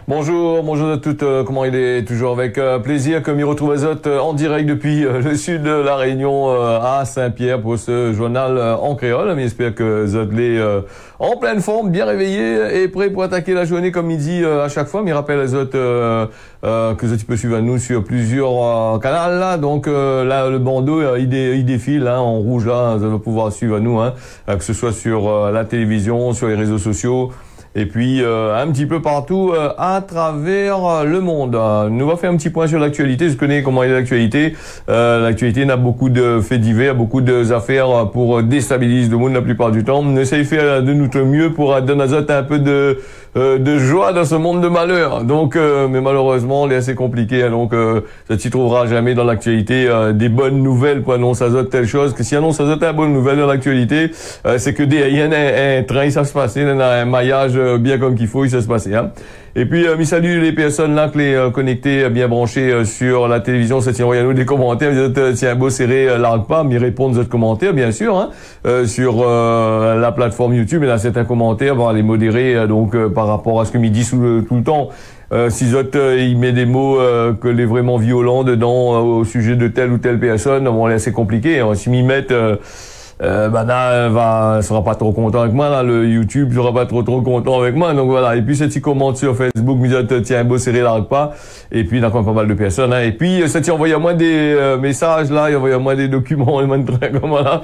Bonjour, bonjour à toutes, comment il est? Toujours avec plaisir que m'y retrouve Azot en direct depuis le sud de la Réunion à Saint-Pierre pour ce journal en créole. Mais j'espère que Azot l'est en pleine forme, bien réveillé et prêt pour attaquer la journée comme il dit à chaque fois. Mais rappelle Azot que Azot tu peux suivre nous sur plusieurs canaux là. Donc là le bandeau il défile hein, en rouge là, vous allez pouvoir suivre nous hein, que ce soit sur la télévision, sur les réseaux sociaux. Et puis un petit peu partout à travers le monde. Nous va faire un petit point sur l'actualité. Je connais comment est l'actualité. L'actualité n'a beaucoup de faits divers, beaucoup d'affaires pour déstabiliser le monde la plupart du temps. On essaye de faire de notre mieux pour donner un peu de joie dans ce monde de malheur. Donc, mais malheureusement, il est assez compliqué. Hein, donc, ça t'y trouvera jamais dans l'actualité des bonnes nouvelles pour annoncer à telle chose. Que si annonce à une bonne nouvelle dans l'actualité, c'est que il y a un train, ça se passe, il y a un maillage bien comme qu'il faut, il se passer. Hein. Et puis, je salue les personnes là, que les connectés, bien branchés sur la télévision, ça tient nous des commentaires, tiens, beau serré, largue pas, mais répondre aux commentaires, bien sûr, hein, sur la plateforme YouTube, et là, certains commentaires, on va les modérer, donc, par rapport à ce que m'y dit tout le temps. Si il met des mots que les vraiment violents dedans au sujet de telle ou telle personne, bon, c'est assez compliqué. Hein. Si m'y mettent sera pas trop content avec moi, là, le YouTube sera pas trop content avec moi, donc voilà. Et puis, cette commente sur Facebook, me dit, tiens, beau serré, l'arrête pas. Et puis, il y a quand même pas mal de personnes, hein. Et puis, cette envoyé à moi des, messages, là, il envoyé à moi des documents, comme voilà.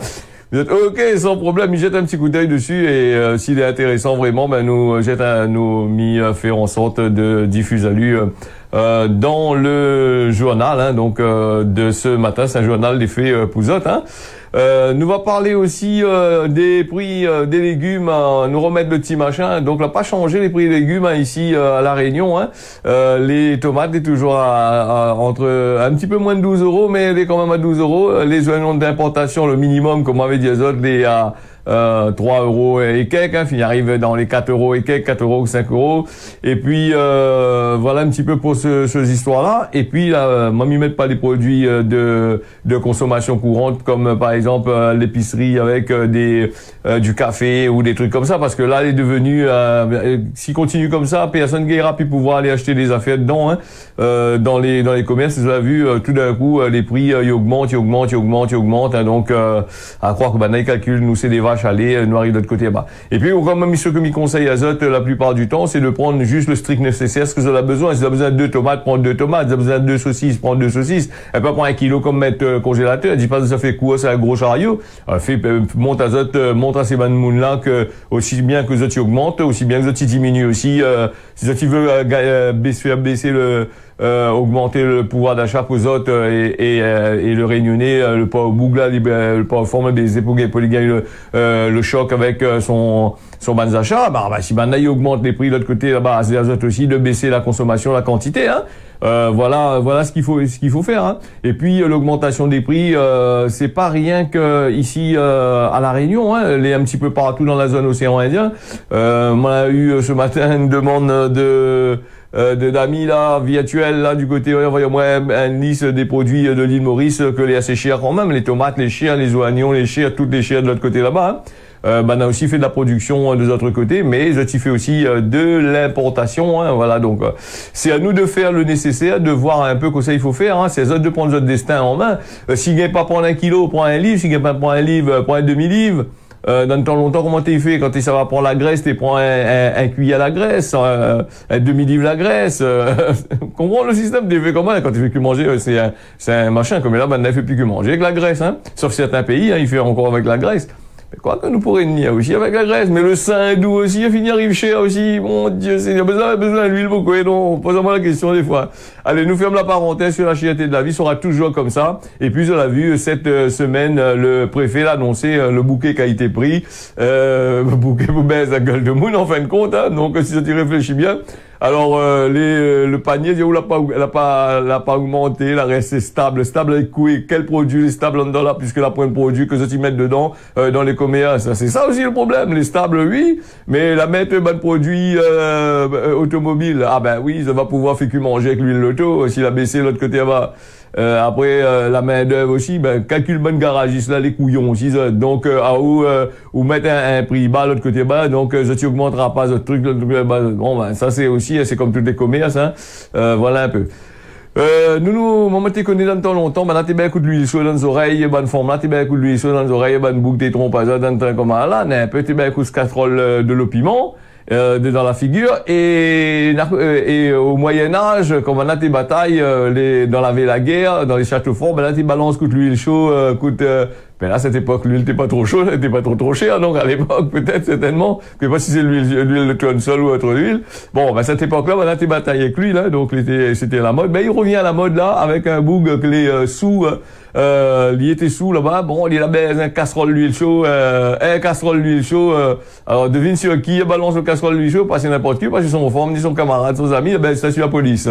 Vous êtes OK, sans problème, il jette un petit coup d'œil dessus et s'il est intéressant vraiment, nous faire en sorte de diffuser à lui dans le journal, hein, donc de ce matin, c'est un journal des faits Pouzotte, hein. Nous va parler aussi des prix des légumes, nous remettre le petit machin. Donc, on n'a pas changé les prix des légumes hein, ici à La Réunion. Hein. Les tomates est toujours entre un petit peu moins de 12 euros, mais elle est quand même à 12 euros. Les oignons d'importation, le minimum, comme on avait dit les autres, les à 3 euros et quelques, hein, il arrive dans les 4 euros et quelques, 4 euros ou 5 euros. Et puis, voilà un petit peu pour ces histoires-là. Et puis, là, moi, m'y mettre pas les produits de consommation courante, comme par exemple l'épicerie avec du café ou des trucs comme ça, parce que là, elle est devenue, s'il continue comme ça, personne ne ira plus pouvoir aller acheter des affaires dedans, hein, dans les commerces. Vous avez vu, tout d'un coup, les prix, ils augmentent, hein, donc, à croire que, là, ils calculent, nous, c'est des vaches à lait, nous arrive de l'autre côté, bah. Et puis, comme ce que m'y conseille Azot, la plupart du temps, c'est de prendre juste le strict nécessaire, ce que vous avez besoin. Si vous avez besoin de 2 tomates, prendre 2 tomates. Si vous avez besoin de 2 saucisses, prendre 2 saucisses. Et pas prendre 1 kilo comme mettre congélateur. Dis pas que ça fait quoi, c'est un gros chariot. Montre Azot, montre à ces bandes là que, aussi bien que Azot augmente, aussi bien que Azot diminue aussi, si Azot veut, baisser augmenter le pouvoir d'achat pour autres et le réunionner, le pas au bout là, le pas au forme des épaules polygamy, le choc avec son ban d'achat, si maintenant il augmente les prix de l'autre côté, là-bas, c'est Azot aussi de baisser la consommation, la quantité, hein. Voilà ce qu'il faut faire, hein. Et puis l'augmentation des prix, c'est pas rien que ici à La Réunion, hein, elle est un petit peu partout dans la zone océan Indien. On a eu ce matin une demande d'amis là virtuels là du côté envoyez-moi une liste des produits de l'île Maurice que les assez chers quand même, les tomates, les chers, les oignons, les chers, toutes les chers de l'autre côté là-bas, hein. On a aussi fait de la production de l'autre côté, mais je fait aussi de l'importation, hein, voilà. Donc c'est à nous de faire le nécessaire, de voir un peu quoi ça il faut faire, hein. C'est à eux de prendre notre destin en main. S'il gagne pas prendre 1 kilo, prend un livre. S'il gagne pas prendre un livre, prend un demi-livre. Dans le temps longtemps, comment t'es fait? Quand ça va prendre la graisse, t'es prends un cuillère à la graisse, un demi-livre la graisse. Comprends le système t'es fait comment? Quand tu fais que manger, c'est un machin, comme là, il ne fait plus que manger avec la graisse, hein. Sauf certains pays, hein, il fait encore avec la graisse. Mais quoi que nous pourrions venir aussi avec la graisse, mais le sein doux aussi, il finit arrive cher aussi. Mon Dieu, il a besoin d'huile beaucoup, et donc, pose-moi la question des fois. Allez, nous fermons la parenthèse sur la chienté de la vie, sera toujours comme ça. Et puis, on a vu, cette semaine, le préfet l'a annoncé, le bouquet qui a été pris, le bouquet pour baisser la gueule de moune, en fin de compte, hein. Donc, si tu réfléchis bien. Alors, le panier, elle a pas augmenté, la reste est stable avec quoi, quel produit est stable en dedans là, puisque la point de produit que tu mettent dedans, dans les commerces. C'est ça aussi le problème. Les stables, oui, mais la mettre, produit, automobile. Ah, oui, ça va pouvoir faire que manger avec l'huile l'auto, s'il a baissé l'autre côté, Après la main d'œuvre aussi, ben calcul bonne garagiste là, les couillons aussi. Donc à où mettre un prix bas l'autre côté bas, donc je t'y augmentera pas ce truc. Bon ben ça c'est aussi, c'est comme tous les commerces, hein. Voilà un peu. Maman t'es connu dans le temps longtemps, ben là t'es bien coup de l'huile chaude dans les oreilles, bonne forme là, t'es bien coup de l'huile chaude dans les oreilles, bonne boucle des trompes, dans le temps comme là, un peu t'es bien coup de casserole de l'opiment. Dans la figure et au Moyen Âge, quand on a des batailles dans la guerre, dans les châteaux forts, ben là tu balances coûte l'huile chaude, ben là, à cette époque, l'huile n'était pas trop chaude, elle n'était pas trop chère, donc à l'époque, peut-être, certainement, je sais pas si c'est l'huile de tournesol ou autre huile. Bon, ben, à cette époque-là, ben là, t'es bataillé avec lui, là, donc c'était la mode. Ben, il revient à la mode, là, avec un boug que les sous, il était sous, là-bas. Bon, il a ben, un casserole d'huile chaude, alors, devine sur qui balance le casserole d'huile chaude, pas c'est n'importe qui, parce qu'ils sont en forme, ils sont camarades, son amis, ben, c'est sur la police.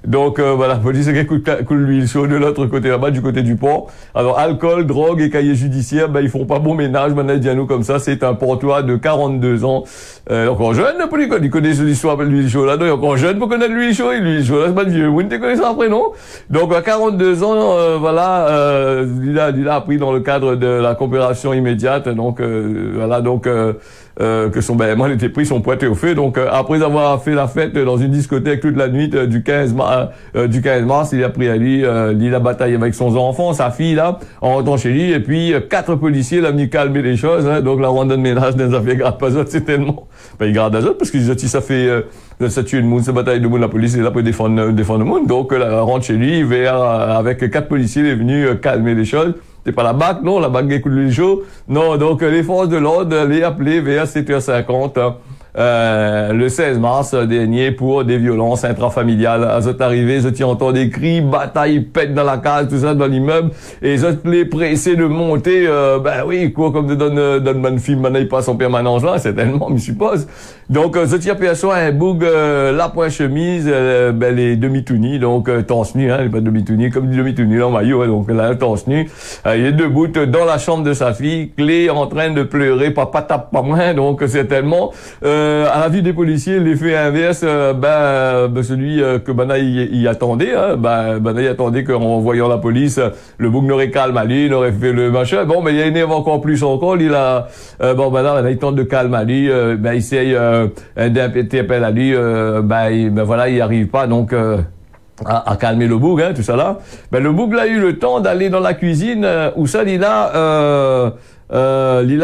Donc, voilà, la police, c'est qui coule l'huile chaude de l'autre côté, là-bas, du côté du port. Alors, alcool, drogue et cahier judiciaire, ben, ils font pas bon ménage, maintenant, nous comme ça, c'est un portois de 42 ans, encore jeune, il connaît l'histoire de l'huile chaude, là, donc, encore jeune pour connaître l'huile chaude, là, c'est pas de vieux, vous ne connaissez ça après, non? Donc, à 42 ans, voilà, il a appris dans le cadre de la coopération immédiate, donc, voilà, donc, que son, ben, moi, les prix sont pointés au feu, donc, après avoir fait la fête dans une discothèque toute la nuit du 15 mars, il a pris à lui, il a bataillé avec son enfant, sa fille, là, en rentrant chez lui, et puis, 4 policiers, l'ont venu calmer les choses, hein, donc la ronde de ménage dans les affaires grave pas autres, c'est tellement, ben, il garde azote, parce que ça fait, ça tue le monde, ça bataille de monde, la police est là pour défendre le monde, donc, la rentre chez lui, avec 4 policiers, il est venu calmer les choses. C'est pas la BAC, non, la BAC écoute le jour. Non, donc, les forces de l'ordre, les appelées vers 7h50, le 16 mars dernier pour des violences intrafamiliales. À cette arrivée, je entends des cris, bataille, pète dans la case, tout ça dans l'immeuble, et je les pressé de monter, ben oui, quoi, comme de donne bonne film, maintenant il passe en permanence là, certainement, je suppose. Donc, je tiens à un boug, la pointe chemise, ben les demi-tunis, donc, torse nu, hein, pas demi-tunis, comme du demi-tunis, en maillot, hein, donc là, torse nu. Il est debout dans la chambre de sa fille, clé en train de pleurer, papa tape pas moins, donc, certainement, à la vue des policiers, l'effet inverse, celui que Bana il attendait, hein, Bana il attendait qu'en voyant la police, le bouc n'aurait calme à lui, il aurait fait le machin. Bon, mais il énerve encore plus encore, il a, Bana il tente de calme à lui, il essaye d'interpeller à lui, voilà, il arrive pas, donc, à calmer le boug, hein, tout ça là. Ben, le boug a eu le temps d'aller dans la cuisine, où ça, il a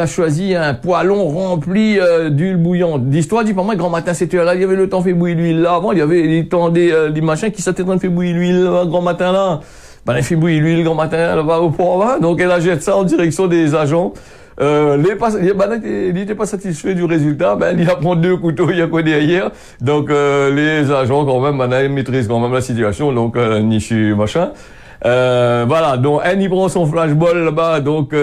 choisi un poêlon rempli d'huile bouillante. L'histoire dit pas moi, grand matin, cette heure-là, il y avait le temps fait bouillir l'huile là. Avant, il y avait les temps des machins qui s'étaient en train de faire bouillir l'huile grand matin là. Ben, il fait bouillir l'huile grand matin là-bas au port, là. Donc, elle a jeté ça en direction des agents. Il n'était pas satisfait du résultat, il a pris 2 couteaux, il y a quoi derrière. Donc, les agents, quand même, ils maîtrisent quand même la situation, donc, nichu, machin. Voilà, donc il prend son flashball là-bas, donc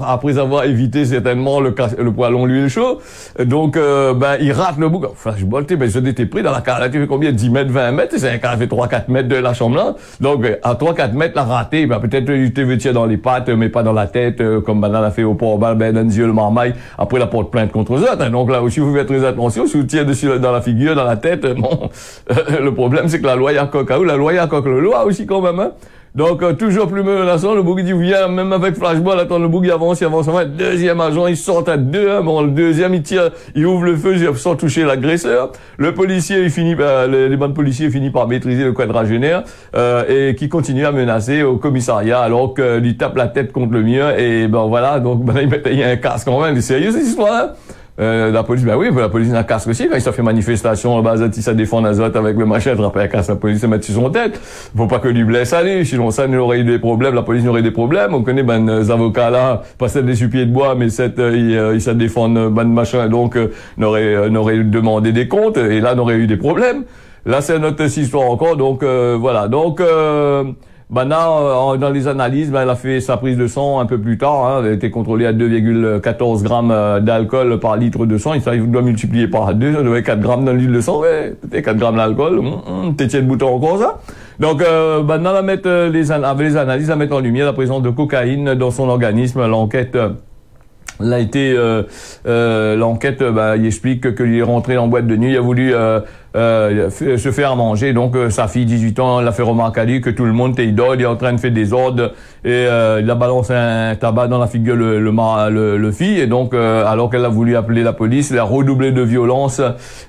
après avoir évité certainement le poêlon l'huile chaud, donc il rate le bout. Flashball, je t'ai pris dans la carte, tu fais combien? 10 mètres, 20 mètres, c'est un carré fait 3-4 mètres de la chambre là, donc à 3-4 mètres, l'a raté, peut-être il te veut tirer dans les pattes, mais pas dans la tête, comme Banane a fait au port bal, dans les yeux le marmaille, après la porte plainte contre eux autres, hein, donc là aussi vous faites très attention, si vous tirez dessus dans la figure, dans la tête, bon, le problème c'est que la loi y a coq à ou la loi y a coq le loi aussi quand même, hein. Donc, toujours plus menaçant, le boug dit, viens, même avec flashball, attends, le boug, il avance, deuxième agent, il sort à 2, hein, bon, le deuxième, il tire, il ouvre le feu, sans toucher l'agresseur. Le policier, les bandes policiers finissent par maîtriser le quadragénaire, et qui continue à menacer au commissariat, alors qu'il tape la tête contre le mien, et voilà, donc, il y a un casque quand même, c'est sérieux cette histoire, hein? La police, la police a un casque aussi, quand il s'est fait manifestation, il s'est défendu Azot avec le machin, attraper un casque, la police s'est mettre sur son tête. Faut pas que lui blesse aller, sinon ça, il aurait eu des problèmes, la police aurait eu des problèmes. On connaît, les avocats là, pas celle des suppiers de bois, mais il s'est défendu, machin, donc, n'aurait demandé des comptes, et là, n'aurait eu des problèmes. Là, c'est notre histoire encore, donc, voilà. Donc, dans les analyses, elle a fait sa prise de sang un peu plus tard, hein, elle a été contrôlée à 2,14 grammes d'alcool par litre de sang, il doit multiplier par 2, ça doit être 4 grammes dans l'huile de sang, ouais, peut-être 4 grammes d'alcool, t'es le bouton encore ça. Donc, maintenant, avec les analyses, à mettre en lumière la présence de cocaïne dans son organisme, l'enquête Là été l'enquête, il explique qu'il est rentré en boîte de nuit, il a voulu se faire manger, donc sa fille 18 ans l'a fait remarquer à lui que tout le monde était idole, il est en train de faire des ordres et il a balancé un tabac dans la figure le fille, et donc alors qu'elle a voulu appeler la police, il a redoublé de violence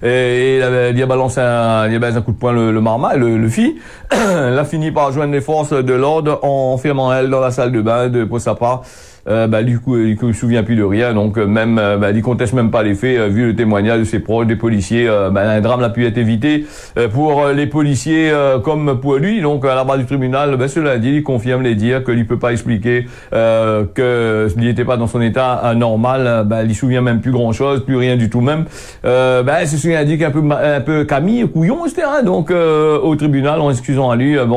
et il a balancé un coup de poing le fille. Elle a fini par joindre les forces de l'ordre en enfermant elle dans la salle de bain pour sa part. Du coup, il ne se souvient plus de rien, donc il conteste même pas les faits, vu le témoignage de ses proches, des policiers. Un drame a pu être évité pour les policiers comme pour lui. Donc à la barre du tribunal, cela dit, il confirme les dires qu'il peut pas expliquer qu'il n'était pas dans son état normal. Il se souvient même plus grand chose, plus rien du tout même. Il se souvient dit qu'un peu Camille couillon, etc. Donc au tribunal, en excusant à lui, au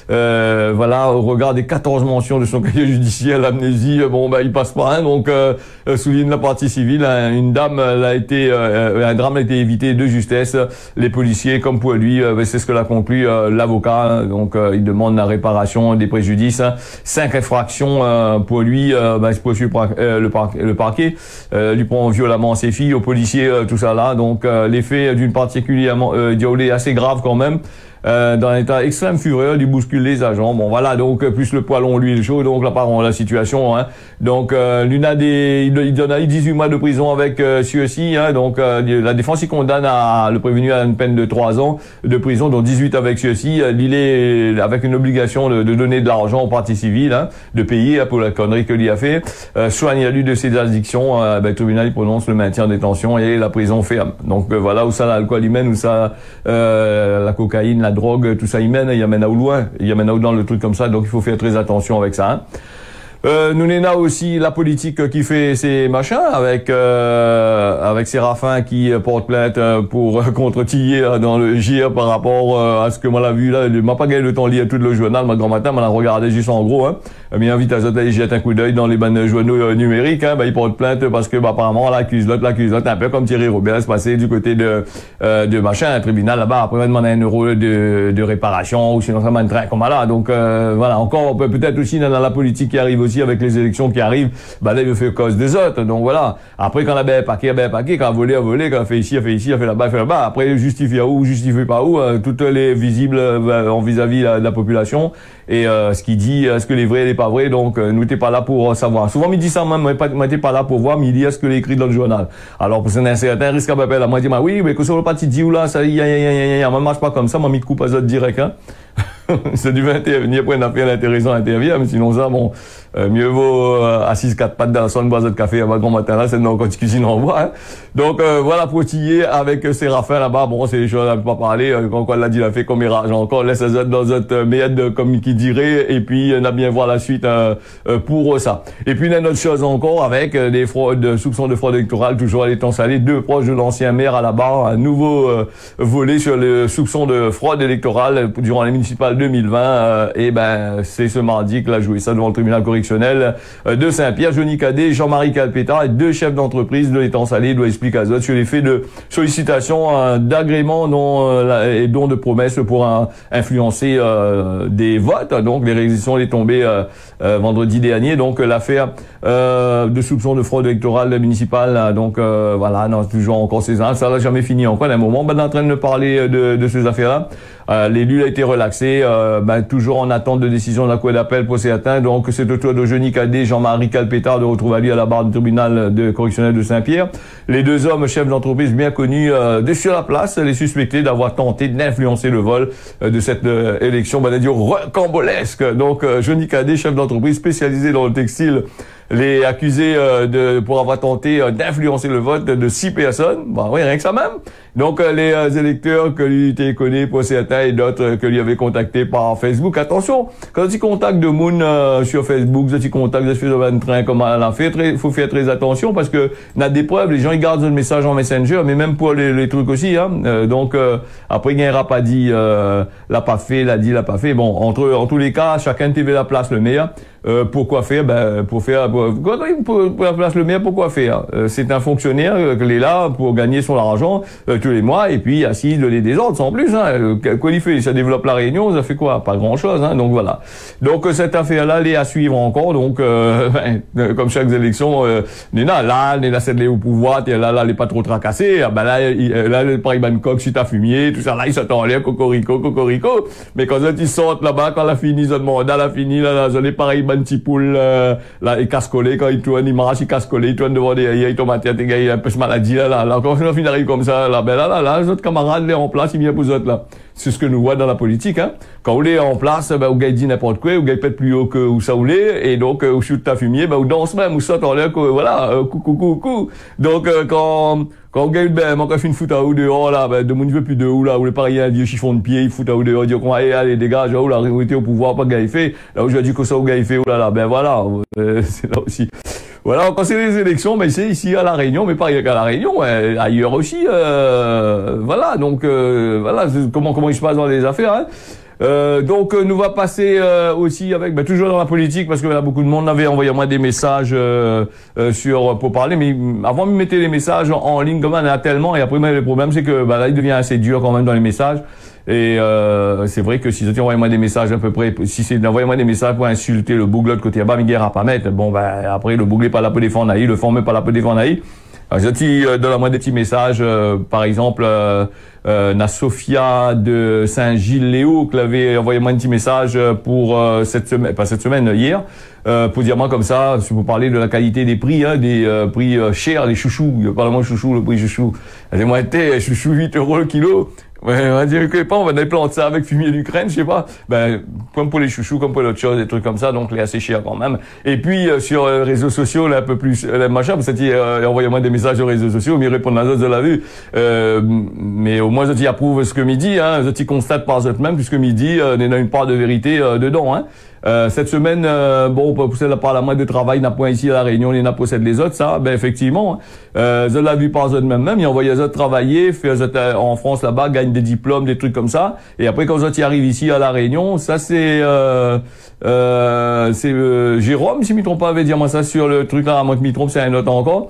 regard des 14 mentions de son cahier judiciaire, l'amnésie. Il passe pas, donc souligne la partie civile, un drame a été évité de justesse. Les policiers, comme pour lui, c'est ce que l'a conclu l'avocat. Donc il demande la réparation des préjudices. 5 infractions pour lui, il se poursuit le parquet, lui prend violemment ses filles, aux policiers, tout ça là. Donc les faits d'une particulièrement violée assez grave quand même. Dans un état extrême furieux, il bouscule les agents. Bon voilà, donc plus le poilon l'huile chaude, donc la situation. Donc il donne à 18 mois de prison avec sursis. Donc la défense il condamne le prévenu à une peine de 3 ans de prison, dont 18 avec sursis. Il est avec une obligation de donner de l'argent aux parties civiles, de payer pour la connerie que lui a fait. Soigne à lui de ses addictions. Le tribunal il prononce le maintien en détention et la prison ferme. Donc voilà où ça l'alcool il mène, où ça la cocaïne, la drogue, tout ça il mène à où loin, il mène à où dans le truc comme ça, donc il faut faire très attention avec ça. Nous n'avons aussi la politique qui fait ses machins avec Séraphin qui porte plainte pour contre Tillier dans le GIR par rapport à ce que moi l'a vu là. Il m'a pas gagné le temps de lire tout le journal, ma grand matin, m'a regardé juste en gros. Mais invite à aller jeter un coup d'œil dans les bonnes journaux numériques. Il porte plainte parce que apparemment l'accuse l'autre un peu comme Thierry Robert se passait du côté de machin, un tribunal là-bas. Après on va demander 1 euro de réparation ou sinon ça m'a un train comme là. Donc voilà, encore peut-être aussi dans la politique qui arrive aussi avec les élections qui arrivent, là il fait cause des autres. Donc voilà. Après quand on a paquet, quand on a volé, quand on a fait ici, a fait là-bas, Après justifie où, justifie pas où, toutes les visibles en vis-à-vis de la population. Et ce qu'il dit, est-ce que les vrais, les pas vrai, donc nous t'es pas là pour savoir. Souvent il dit ça même, moi t'es pas là pour voir, mais il dit est-ce que l'écrit dans le journal. Alors pour un certain risque à m'appeler, moi dit oui, mais que sur le parti dit ou là, ça moi marche pas comme ça, moi m'y coupe à ça direct c'est du 21, ni après une affaire intéressant à intervenir, mais sinon ça mieux vaut assise 4 pattes dans son boisson de café à grand matin là, c'est non quand tu cuisines en bois. Donc voilà pour Tillier avec Séraphin là-bas, c'est des choses à ne pas parler, quand on l'a dit, il a fait comme Mirage encore, laisse ça dans notre méade comme qui dirait, et puis on a bien voir la suite pour ça. Et puis il y a une autre chose encore avec des soupçons de fraude électorale, toujours à l'étang salé, 2 proches de l'ancien maire à la barre, un nouveau volet sur le soupçon de fraude électorale durant les municipales 2020, c'est ce mardi que l'a joué ça devant le tribunal correctionnel de Saint-Pierre. Johnny Cadet, Jean-Marie Calpétard et 2 chefs d'entreprise de l'étang salé doivent expliquer à Zot sur les faits de sollicitation d'agrément et dons de promesses pour influencer des votes. Donc les réquisitions est tombée vendredi dernier. Donc l'affaire de soupçon de fraude électorale municipale. Donc voilà, non, toujours encore ces ans. Ça n'a jamais fini encore. À un moment, on est en train de parler de ces affaires-là. L'élu a été relaxé, toujours en attente de décision de la Cour d'appel pour certains. Donc c'est au tour de Johnny Cadet, Jean-Marie Calpétard de retrouver à lui à la barre du tribunal correctionnel de Saint-Pierre. Les 2 hommes chefs d'entreprise bien connus de sur la place, les suspectés d'avoir tenté d'influencer le vol de cette élection, rocambolesque. Donc Johnny Cadet, chef d'entreprise spécialisé dans le textile, les accusés pour avoir tenté d'influencer le vote de 6 personnes. Rien que ça même. Donc les électeurs que lui était connu pour certains et d'autres que lui avait contactés par Facebook. Attention, quand tu contactes de monde sur Facebook, tu contactes sur un train comme elle a fait, faut faire très attention parce que on a des preuves, les gens ils gardent le message en Messenger, mais même pour les trucs aussi. Donc après il n'y aura pas dit l'a pas fait, l'a dit, l'a pas fait. Bon, en tous les cas, chacun TV la place le meilleur. Pourquoi faire? Ben, pour la place le maire, pourquoi faire? C'est un fonctionnaire qui est là pour gagner son argent tous les mois, et puis assis le lait des autres, sans plus. Hein. Quoi il fait? Ça développe la Réunion, ça fait quoi? Pas grand-chose. Hein. Donc voilà. Donc cette affaire-là, elle est à suivre encore. Donc comme chaque élection, Néna c'est au pouvoir, là, elle est pas trop tracassée. Ben là, le pareil Bangkok, si t'as fumier, tout ça, là, ils s'attendent l'air, cocorico. Mais quand ils sortent là-bas, quand la fini, ils ont demandé, la fini, là, ils ont pareil, ben petit poule, là, et casse-collé, quand ils tournent, ils marchent, ils casse-collé, ils tournent devant ils tombent à des gars, un peu de maladie, là, quand on finit arrive comme ça, là, ben là, les autres camarades, les en place, ils viennent pour eux autres, là. C'est ce que nous voit dans la politique, hein. Quand on est en place, ben, ou gars dit n'importe quoi, ou gars pète plus haut que où ça ou et donc, ou chute ta fumier, ben, ou danse même, ou saute en l'air, voilà, coucou. Donc, quand gars, ben, quand fait une foot à ou dehors, là, ben, de mon niveau plus de ou, là, où le pareil, un vieux chiffon de pied, il fout à ou dehors, dit, allez, dégage, ou, la réalité au pouvoir, pas gars fait. Là où je dis que ça, ou gars fait, oh là, ben, voilà, c'est là aussi. Voilà, quand c'est les élections, mais c'est ici à La Réunion, mais pas qu'à La Réunion, ailleurs aussi, voilà, donc, voilà, comment il se passe dans les affaires, hein. Donc nous va passer aussi avec toujours dans la politique, parce que là beaucoup de monde avait envoyé moi des messages pour parler, mais avant de mettre les messages en ligne comme ça, il y en a tellement, et après le problème c'est que là il devient assez dur quand même dans les messages. Et c'est vrai que si vous envoyez moi des messages à peu près, si c'est d'envoyer moi des messages pour insulter le bougle de l'autre côté, bah mais guerre à pas mettre. Bon après le bougle est pas là pour défendre Naï, le forme pas là pour défendre Naï. Je donne moi des petits messages, par exemple, na Sophia de Saint-Gilles-Léo qui avait envoyé moi un petit message pour cette semaine, pas cette semaine, hier, pour dire moi comme ça, si vous parlez de la qualité des prix, hein, des prix chers, les chouchous, parle-moi chouchou, le prix chouchou. J'ai moi été chouchou 8 € le kilo. Ouais, on va dire que pas, on va planter ça avec fumier d'Ukraine, je sais pas. Ben, comme pour les chouchous, comme pour l'autre chose, des trucs comme ça, donc les assez cher quand même. Et puis, sur les réseaux sociaux, là, un peu plus, machin, parce que, envoyez-moi des messages sur les réseaux sociaux, mais répondre à de la vue. Mais au moins, je approuve ce que me dit, hein, je constate par eux-mêmes, puisque me dit, il y a une part de vérité, dedans, hein. Cette semaine, bon, pour pousser par la moitié de travail, n'a point ici à La Réunion, il n'a possède les autres, ça, ben, effectivement, je l'ai vu par eux mêmes, ils envoyaient les autres travailler, faire en France là-bas, gagnent des diplômes, des trucs comme ça, et après, quand ils arrivent ici à La Réunion, ça, c'est Jérôme, si je ne me trompe pas, avait dit moi ça sur le truc là, à moins que je me trompe, c'est un autre encore.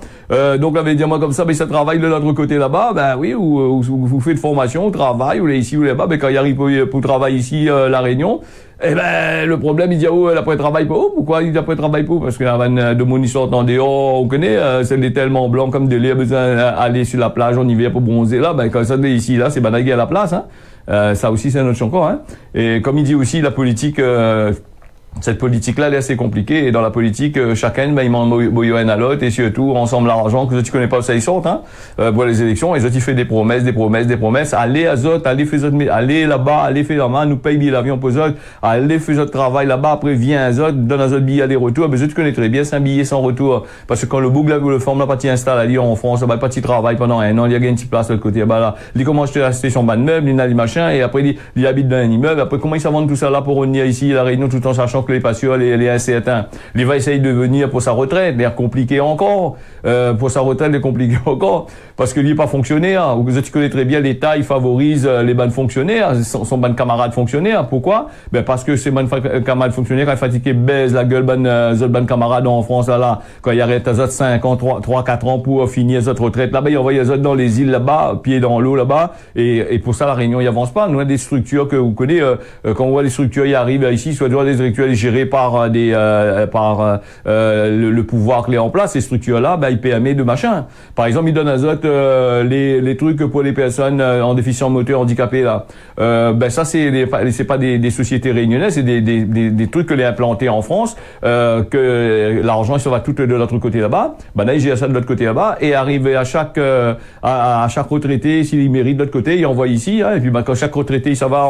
Donc, avait dit moi comme ça, ben, ça travaille de l'autre côté là-bas, ben oui, ou vous faites formation, travail, ou là, ici, ou là-bas, ben, quand il arrive pour travailler ici, La Réunion, eh ben, le problème, il dit, oh, elle a pas de travail pour, pourquoi il a pas de travail pour? Parce qu'il y a de mon histoire en dehors, on connaît, c'est tellement blanc comme de l'air, besoin d'aller sur la plage en hiver pour bronzer là, ben, quand ça est ici, là, c'est banagué à la place, hein. Ça aussi, c'est un autre encore, hein. Et comme il dit aussi, la politique, cette politique-là, elle est assez compliquée. Et dans la politique, chacun, ben, il m'en boyoine à l'autre, et surtout, ensemble l'argent, que tu connais pas où ça y sort, hein, pour les élections. Et ça, tu fais des promesses. Allez à Zot, allez là-bas, allez faire la main, nous paye bien l'avion pour Zot, allez faire votre travail là-bas, après, viens à Zot, donne à Zot billet aller-retour. Ben, tu connais très bien, c'est un billet sans retour. Parce que quand le boucle, le forme, là, pas t'y installe à Lyon, en France, ben, pas t'y travaille pendant un an, il y a une petite place de l'autre côté, ben, là, il commence à acheter la station ban de meubles, il a les machins, et après, il habite dans un immeuble. Après, comment ils s'inventent tout ça là pour revenir ici à La Réunion, tout en sachant que les patients, les incertains. Il va essayer de venir pour sa retraite, mais compliqué encore. Pour sa retraite, il est compliqué encore. Parce que lui n'est pas fonctionnaire. Vous connaissez très bien l'État, il favorise les bonnes fonctionnaires, son bonne camarade fonctionnaire. Pourquoi? Ben, parce que ces bonnes camarades fonctionnaires, quand ils fatiguent, baisent la gueule, bonne camarade en France, là, quand il arrête à 5 ans, 3, 4 ans pour finir cette retraite. Là-bas, il envoie les autres dans les îles, là-bas, pieds dans l'eau, là-bas. Et pour ça, La Réunion, il avance pas. Nous, on a des structures que vous connaissez, quand on voit les structures, ils arrivent ici, soit des structures gérées par le pouvoir qui est en place, ces structures-là, ben, ils permettent de machin. Par exemple, ils donnent à Zot, les trucs pour les personnes en déficience moteur handicapées, là. Ben, ça, c'est pas des sociétés réunionnaises, c'est des trucs que les implantés en France, que l'argent, ça va tout de l'autre côté là-bas. Ben, là, ils gèrent ça de l'autre côté là-bas, et arrivé à chaque retraité, s'il mérite de l'autre côté, il envoie ici, hein, et puis, ben, quand chaque retraité, il s'en va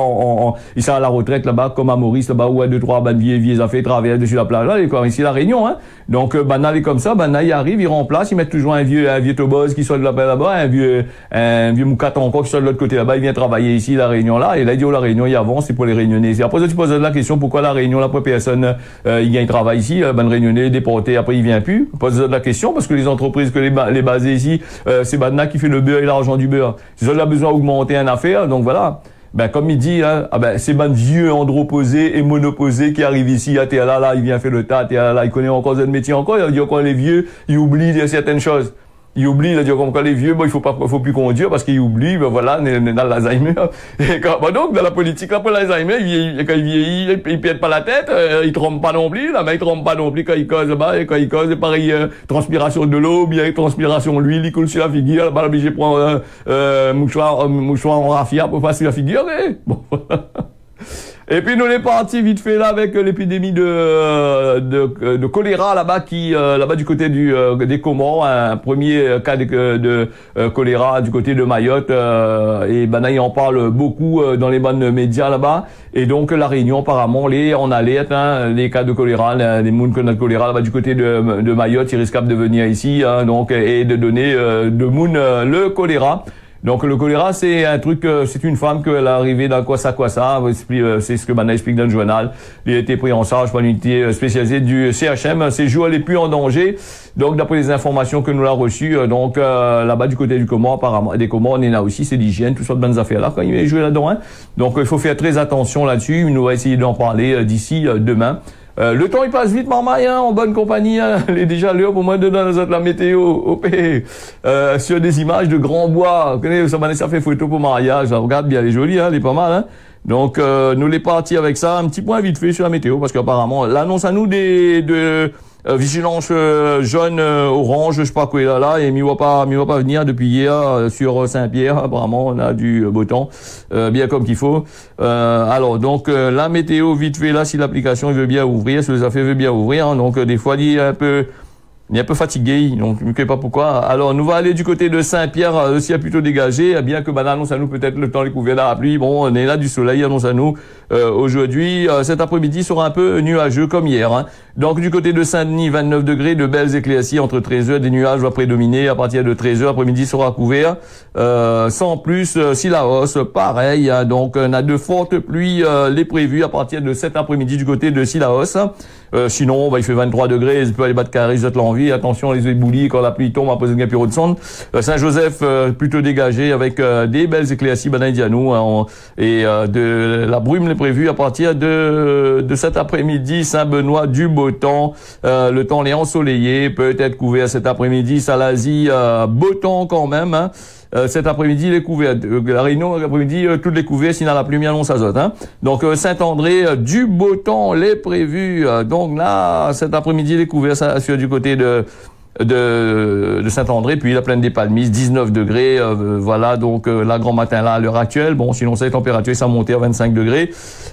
il s'en va à la retraite là-bas, comme à Maurice, là-bas, où 1, 2, 3, ben, vieux affaires, travailler dessus la plage là, et quoi, ici La Réunion, hein. Donc, banal est comme ça, banal, il arrive, il remplace, il met toujours un vieux tobos qui soit de là-bas, un vieux moucaton encore qui soit de l'autre côté là-bas, il vient travailler ici, La Réunion là, et là, il dit, oh, La Réunion, il avance, c'est pour les Réunionnais. Et après, ça, tu poses la question, pourquoi La Réunion, là, pour personne, il vient travailler ici, ben, Réunionnais, déporté, après, il vient plus. Pose la question, parce que les entreprises que les basées ici, c'est banal qui fait le beurre et l'argent du beurre. C'est ça, là, besoin d'augmenter une affaire, donc voilà. Ben, comme il dit, hein, ah ben, c'est ben vieux androposé et monoposé qui arrive ici, à là, il vient faire le tas, là, il connaît encore ce métier encore, il dit encore les vieux, il oublie certaines choses. Il oublie, il a dit comme quand les vieux, bon, faut plus conduire parce qu'il oublie, ben voilà, dans l'Alzheimer. Et quand, ben donc, dans la politique, là, pour l'Alzheimer, quand il vieillit, il pète pas la tête, il trompe pas non plus, là, mais il trompe pas non plus quand il cause, bah, et quand il cause, c'est pareil, transpiration de l'eau, bien, transpiration de l'huile, il coule sur la figure, bah, obligé de prendre, mouchoir en raffia pour passer la figure, et bon, Et puis nous on est parti vite fait là avec l'épidémie de choléra là-bas là-bas du côté des Comores, un premier cas de choléra du côté de Mayotte, et ben là il en parle beaucoup dans les bonnes médias là-bas, et donc la Réunion apparemment en alerte, hein, les cas de choléra, les mouns de choléra là-bas du côté de Mayotte, ils risquent de venir ici, hein, donc et de donner de moun le choléra. Donc le choléra, c'est un truc, c'est une femme qu'elle est arrivée dans quoi ça, c'est ce que Bana explique dans le journal. Il a été pris en charge par une unité spécialisée du CHM. Ses jours, elle est plus en danger. Donc d'après les informations que nous l'avons reçues, donc là-bas du côté du Comore, apparemment, des Comores, on est là aussi, c'est l'hygiène, toutes sortes de bonnes affaires là quand il est joué là-dedans. Hein. Donc il faut faire très attention là-dessus. Nous va essayer d'en parler d'ici demain. Le temps il passe vite, Marmaille, hein, en bonne compagnie. Hein. Il est déjà l'heure pour moi de donner la météo au pays. Sur des images de Grand Bois. Vous connaissez, ça fait photo pour mariage. Là, regarde bien, elle est jolie, hein, elle est pas mal. Hein. Donc nous les partis avec ça. Un petit point vite fait sur la météo parce qu'apparemment l'annonce à nous vigilance jaune, orange, je sais pas quoi là, et m'y va pas venir depuis hier sur Saint-Pierre. Apparemment, on a du beau temps, bien comme qu'il faut. Alors donc la météo vite fait là, si l'application veut bien ouvrir, si les affaires veulent bien ouvrir, hein, donc des fois il est un peu fatigué, donc je ne sais pas pourquoi. Alors, nous va aller du côté de Saint-Pierre, le ciel plutôt dégagé, bien que Bana annonce à nous peut-être le temps découvert dans la pluie. Bon, on est là du soleil, annonce à nous aujourd'hui. Cet après-midi sera un peu nuageux comme hier. Hein. Donc, du côté de Saint-Denis, 29 degrés, de belles éclaircies entre 13h, des nuages vont prédominer. À partir de 13h, après-midi sera couvert. Sans plus, Sillaos, pareil. Hein. Donc, on a de fortes pluies les prévues à partir de cet après-midi du côté de Sillaos. Sinon, il fait 23 degrés, il peut aller battre carré, vous êtes l'envie. Attention, les éboulis, quand la pluie tombe, après un pire de sonde. Saint-Joseph, plutôt dégagé, avec des belles éclaircies, Banaïdianou, et de la brume est prévue à partir de cet après-midi. Saint-Benoît, du beau temps. Le temps est ensoleillé, peut-être couvert cet après-midi. Salazie, beau temps quand même. Hein. Cet après-midi, les couverts. La Réunion, l'après-midi, toutes les couverts, sinon la pluie annonce azote. Hein. Donc, Saint-André, du beau temps, les prévus. Donc là, cet après-midi, les couverts, ça assure du côté de Saint-André, puis la plaine des Palmises, 19 degrés, voilà, donc là, grand matin là, à l'heure actuelle, bon, sinon c'est les températures, ça montait à 25 degrés.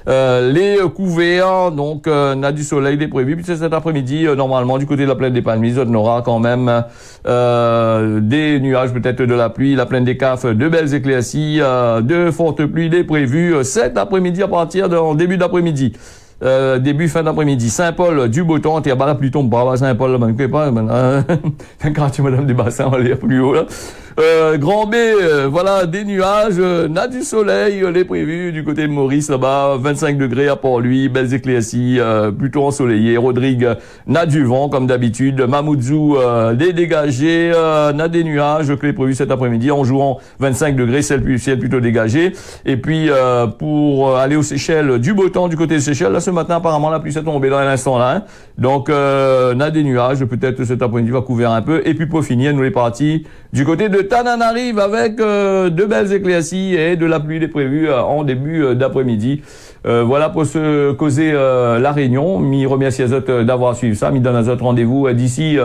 Les couverts, donc, on a du soleil, des prévus, puis cet après-midi, normalement, du côté de la plaine des Palmises, on aura quand même des nuages, peut-être de la pluie, la plaine des Cafes, de belles éclaircies, de fortes pluies, des prévus, cet après-midi à partir en début d'après-midi. Début fin d'après-midi. Saint-Paul, du beau temps, t'es à la pluie tombe pas, Saint-Paul, là, ne pas, quand tu madame des bassins, on va aller plus haut, là. Grand B, voilà, des nuages, n'a du soleil, les prévus, du côté de Maurice, là-bas, 25 degrés à Port-Louis, belles éclaircies, plutôt ensoleillé. Rodrigue, n'a du vent, comme d'habitude. Mamoudzou, des dégagés, n'a des nuages, que les prévus cet après-midi, en jouant 25 degrés, ciel plutôt dégagé. Et puis, pour aller aux Seychelles, du beau temps du côté des Seychelles, là, ce matin, apparemment, la pluie s'est tombée dans l'instant, là, hein. Donc, n'a des nuages, peut-être cet après-midi va couvrir un peu. Et puis, pour finir, nous les partis du côté de Tananarive avec de belles éclaircies et de la pluie des prévus en début d'après-midi. Voilà pour se causer la Réunion. Mi remercie les autres d'avoir suivi ça. Mi donne à autres rendez-vous d'ici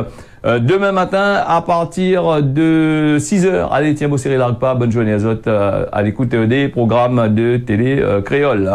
demain matin à partir de 6h. Allez, tiens, beau serré l'arc pas. Bonne journée à autres à l'écoute des programmes de télé créole.